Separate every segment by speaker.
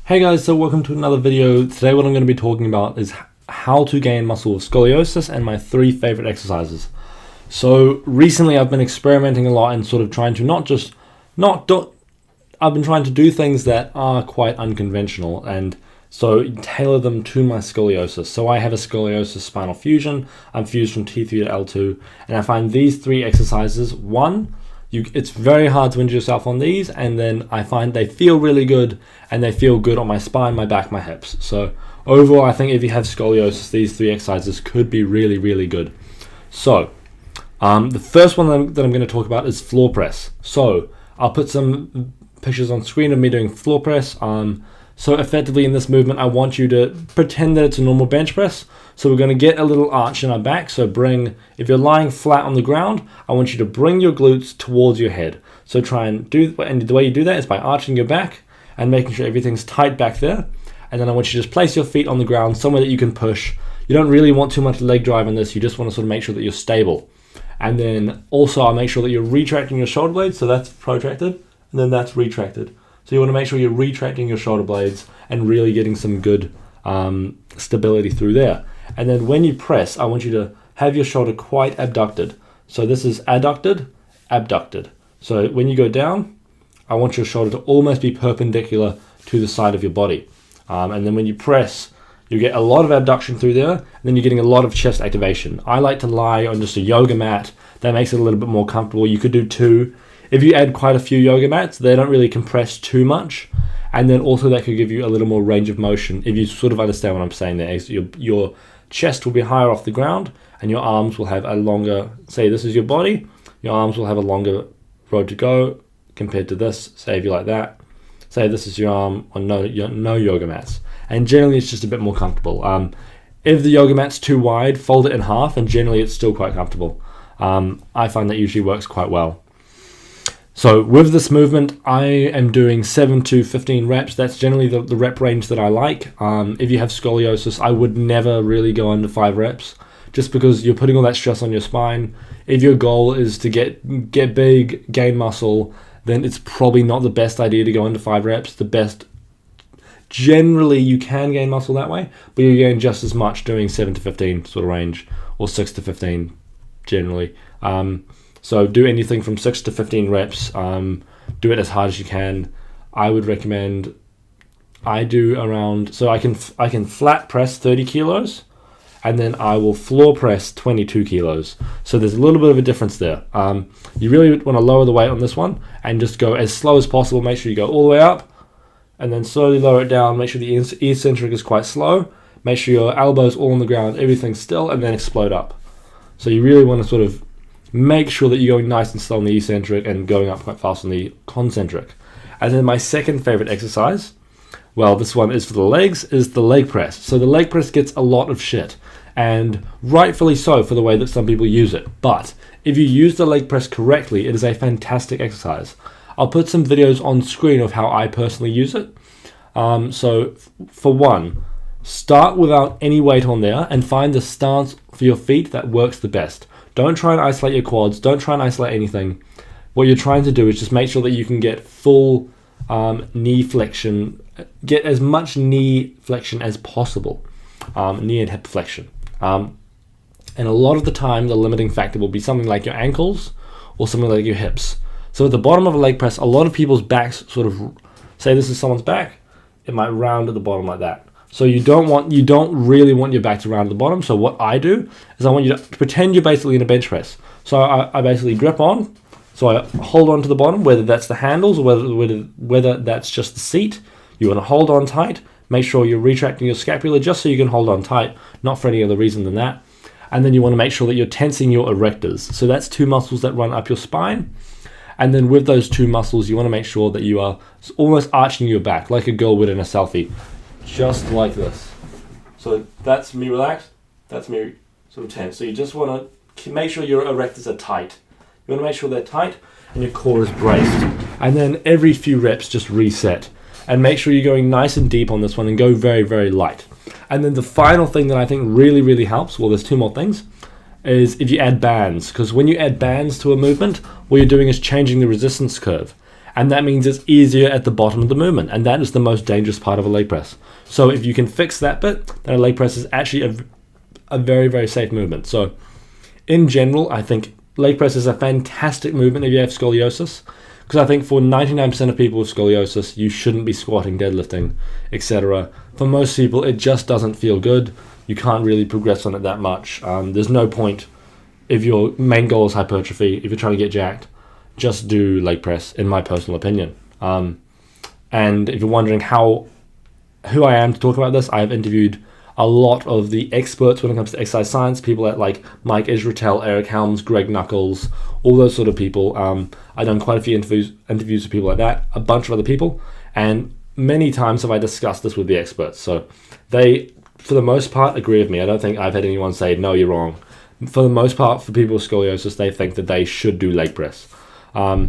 Speaker 1: Hey guys, so welcome to another video. Today what I'm going to be talking about is how to gain muscle with scoliosis and my 3 favorite exercises. So recently I've been experimenting a lot and sort of trying to I've been trying to do things that are quite unconventional and so tailor them to my scoliosis. So I have a scoliosis spinal fusion. I'm fused from T3 to L2, and I find these 3 exercises, it's very hard to injure yourself on these, and then I find they feel really good, and they feel good on my spine, my back, my hips. So overall, I think if you have scoliosis, these 3 exercises could be really, really good. So the first one that I'm going to talk about is floor press. So I'll put some pictures on screen of me doing floor press. So effectively in this movement, I want you to pretend that it's a normal bench press. So we're going to get a little arch in our back. So if you're lying flat on the ground, I want you to bring your glutes towards your head. So and the way you do that is by arching your back and making sure everything's tight back there. And then I want you to just place your feet on the ground somewhere that you can push. You don't really want too much leg drive in this. You just want to sort of make sure that you're stable. And then also I'll make sure that you're retracting your shoulder blades. So that's protracted and then that's retracted. So you want to make sure you're retracting your shoulder blades and really getting some good stability through there. And then when you press, I want you to have your shoulder quite abducted. So this is adducted, abducted. So when you go down, I want your shoulder to almost be perpendicular to the side of your body. And then when you press, you get a lot of abduction through there, and then you're getting a lot of chest activation. I like to lie on just a yoga mat. That makes it a little bit more comfortable. You could do 2. If you add quite a few yoga mats, they don't really compress too much. And then also that could give you a little more range of motion. If you sort of understand what I'm saying there, your chest will be higher off the ground and your arms will have a longer, say this is your body, your arms will have a longer road to go compared to this. Say if you like that, say this is your arm on no yoga mats. And generally it's just a bit more comfortable. If the yoga mat's too wide, fold it in half and generally it's still quite comfortable. I find that usually works quite well. So with this movement, I am doing 7 to 15 reps. That's generally the rep range that I like. If you have scoliosis, I would never really go under 5 reps just because you're putting all that stress on your spine. If your goal is to get big, gain muscle, then it's probably not the best idea to go under 5 reps. Generally you can gain muscle that way, but you gain just as much doing 7 to 15 sort of range or 6 to 15 generally. So do anything from 6 to 15 reps. Do it as hard as you can. I would recommend I do around, so I can flat press 30 kilos and then I will floor press 22 kilos. So there's a little bit of a difference there. You really want to lower the weight on this one and just go as slow as possible. Make sure you go all the way up and then slowly lower it down. Make sure the eccentric is quite slow. Make sure your elbows all on the ground, everything's still, and then explode up. So you really want to sort of make sure that you're going nice and slow on the eccentric and going up quite fast on the concentric. And then my second favorite exercise, well, this one is for the legs, is the leg press. So the leg press gets a lot of shit, and rightfully so for the way that some people use it. But if you use the leg press correctly, it is a fantastic exercise. I'll put some videos on screen of how I personally use it. So for one, start without any weight on there and find the stance for your feet that works the best. Don't try and isolate your quads. Don't try and isolate anything. What you're trying to do is just make sure that you can get full knee flexion, get as much knee flexion as possible, knee and hip flexion. And a lot of the time, the limiting factor will be something like your ankles or something like your hips. So at the bottom of a leg press, a lot of people's backs sort of, say this is someone's back, it might round at the bottom like that. So you don't really want your back to round at the bottom. So what I do is I want you to pretend you're basically in a bench press. So I basically grip on. So I hold on to the bottom, whether that's the handles or whether that's just the seat. You want to hold on tight. Make sure you're retracting your scapula just so you can hold on tight, not for any other reason than that. And then you want to make sure that you're tensing your erectors. So that's 2 muscles that run up your spine. And then with those 2 muscles, you want to make sure that you are almost arching your back like a girl would in a selfie. Just like this. So that's me relaxed, that's me sort of tense. So you just want to make sure your erectors are tight. You want to make sure they're tight and your core is braced. And then every few reps, just reset. And make sure you're going nice and deep on this one and go very, very light. And then the final thing that I think really, really helps, well, there's 2 more things, is if you add bands. Because when you add bands to a movement, what you're doing is changing the resistance curve. And that means it's easier at the bottom of the movement, and that is the most dangerous part of a leg press. So if you can fix that bit, then a leg press is actually a very, very safe movement. So in general, I think leg press is a fantastic movement if you have scoliosis, because I think for 99% of people with scoliosis, you shouldn't be squatting, deadlifting, etc. For most people, it just doesn't feel good. You can't really progress on it that much. There's no point if your main goal is hypertrophy. If you're trying to get jacked, just do leg press, in my personal opinion. And if you're wondering who I am to talk about this, I've interviewed a lot of the experts when it comes to exercise science, people like Mike Israetel, Eric Helms, Greg Knuckles, all those sort of people. I've done quite a few interviews with people like that, a bunch of other people, and many times have I discussed this with the experts. So they, for the most part, agree with me. I don't think I've had anyone say, no, you're wrong. For the most part, for people with scoliosis, they think that they should do leg press. I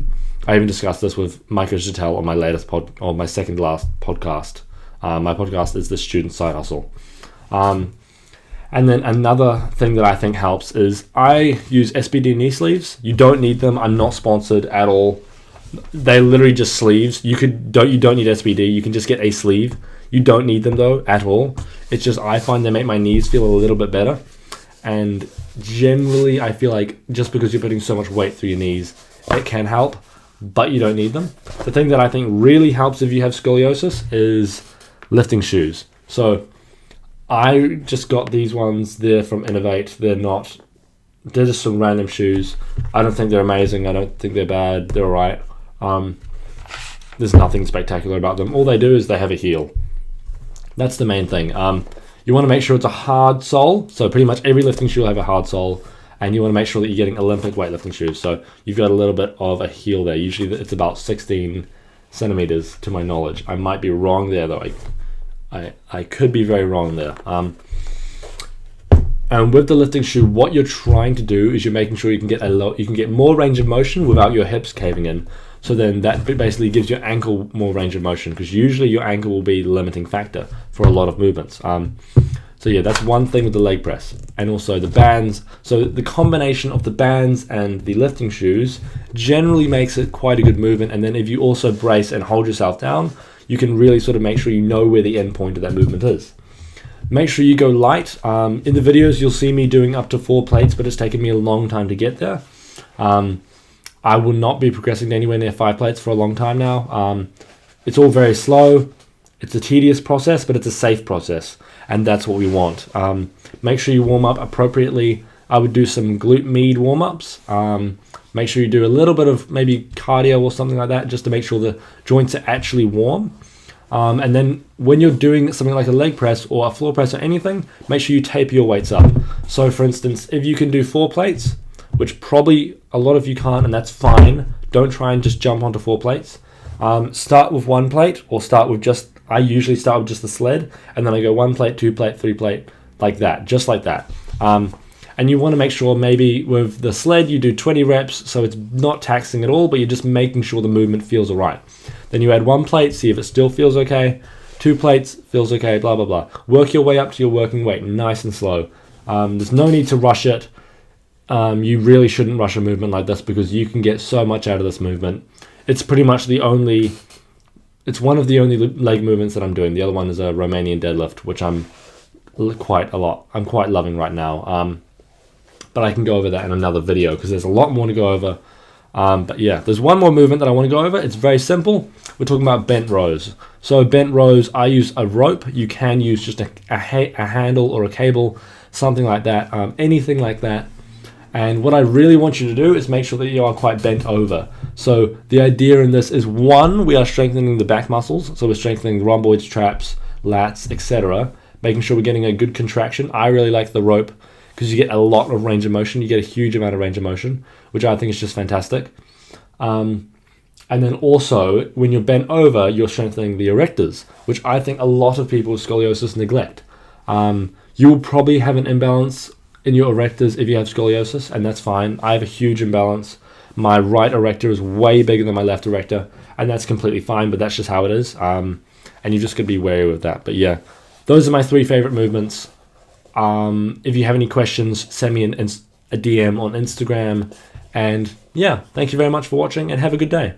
Speaker 1: even discussed this with Mike Israetel on my latest my second last podcast. My podcast is The Student Side Hustle. And then another thing that I think helps is I use SBD knee sleeves. You don't need them. I'm not sponsored at all. They're literally just sleeves. You don't need SBD. You can just get a sleeve. You don't need them though at all. It's just I find they make my knees feel a little bit better. And generally, I feel like just because you're putting so much weight through your knees, it can help, but you don't need them. The thing that I think really helps if you have scoliosis is lifting shoes. So I just got these ones. They're from Innovate. They're just some random shoes. I don't think they're amazing. I don't think they're bad. They're alright. There's nothing spectacular about them. All they do is they have a heel. That's the main thing. You want to make sure it's a hard sole. So pretty much every lifting shoe will have a hard sole. And you want to make sure that you're getting Olympic weightlifting shoes. So you've got a little bit of a heel there. Usually it's about 16 centimeters to my knowledge. I might be wrong there though. I could be very wrong there. And with the lifting shoe, what you're trying to do is you're making sure you can get more range of motion without your hips caving in. So then that basically gives your ankle more range of motion, because usually your ankle will be the limiting factor for a lot of movements. So yeah, that's one thing with the leg press. And also the bands. So the combination of the bands and the lifting shoes generally makes it quite a good movement. And then if you also brace and hold yourself down, you can really sort of make sure you know where the end point of that movement is. Make sure you go light. In the videos, you'll see me doing up to 4 plates, but it's taken me a long time to get there. I will not be progressing to anywhere near 5 plates for a long time now. It's all very slow. It's a tedious process, but it's a safe process, and that's what we want. Make sure you warm up appropriately. I would do some glute med warm-ups. Make sure you do a little bit of maybe cardio or something like that, just to make sure the joints are actually warm. And then when you're doing something like a leg press or a floor press or anything, make sure you taper your weights up. So for instance, if you can do 4 plates, which probably a lot of you can't, and that's fine, don't try and just jump onto 4 plates. Start with 1 plate, or I usually start with just the sled, and then I go 1 plate, 2 plate, 3 plate, like that, just like that. And you want to make sure maybe with the sled you do 20 reps, so it's not taxing at all, but you're just making sure the movement feels alright. Then you add 1 plate, see if it still feels okay. 2 plates, feels okay, blah, blah, blah. Work your way up to your working weight, nice and slow. There's no need to rush it. You really shouldn't rush a movement like this, because you can get so much out of this movement. It's pretty much it's one of the only leg movements that I'm doing. The other one is a Romanian deadlift, which I'm quite loving right now. But I can go over that in another video, because there's a lot more to go over. But yeah, there's one more movement that I want to go over. It's very simple. We're talking about bent rows. So bent rows, I use a rope. You can use just a handle or a cable, something like that, anything like that. And what I really want you to do is make sure that you are quite bent over. So the idea in this is, 1, we are strengthening the back muscles. So we're strengthening the rhomboids, traps, lats, etc. Making sure we're getting a good contraction. I really like the rope, because you get a lot of range of motion. You get a huge amount of range of motion, which I think is just fantastic. And then also, when you're bent over, you're strengthening the erectors, which I think a lot of people with scoliosis neglect. You will probably have an imbalance in your erectors if you have scoliosis, and that's fine. I have a huge imbalance. My right erector is way bigger than my left erector, and that's completely fine, but that's just how it is. And you just got to be wary with that. But yeah, those are my 3 favorite movements. If you have any questions, send me a DM on Instagram. And yeah, thank you very much for watching, and have a good day.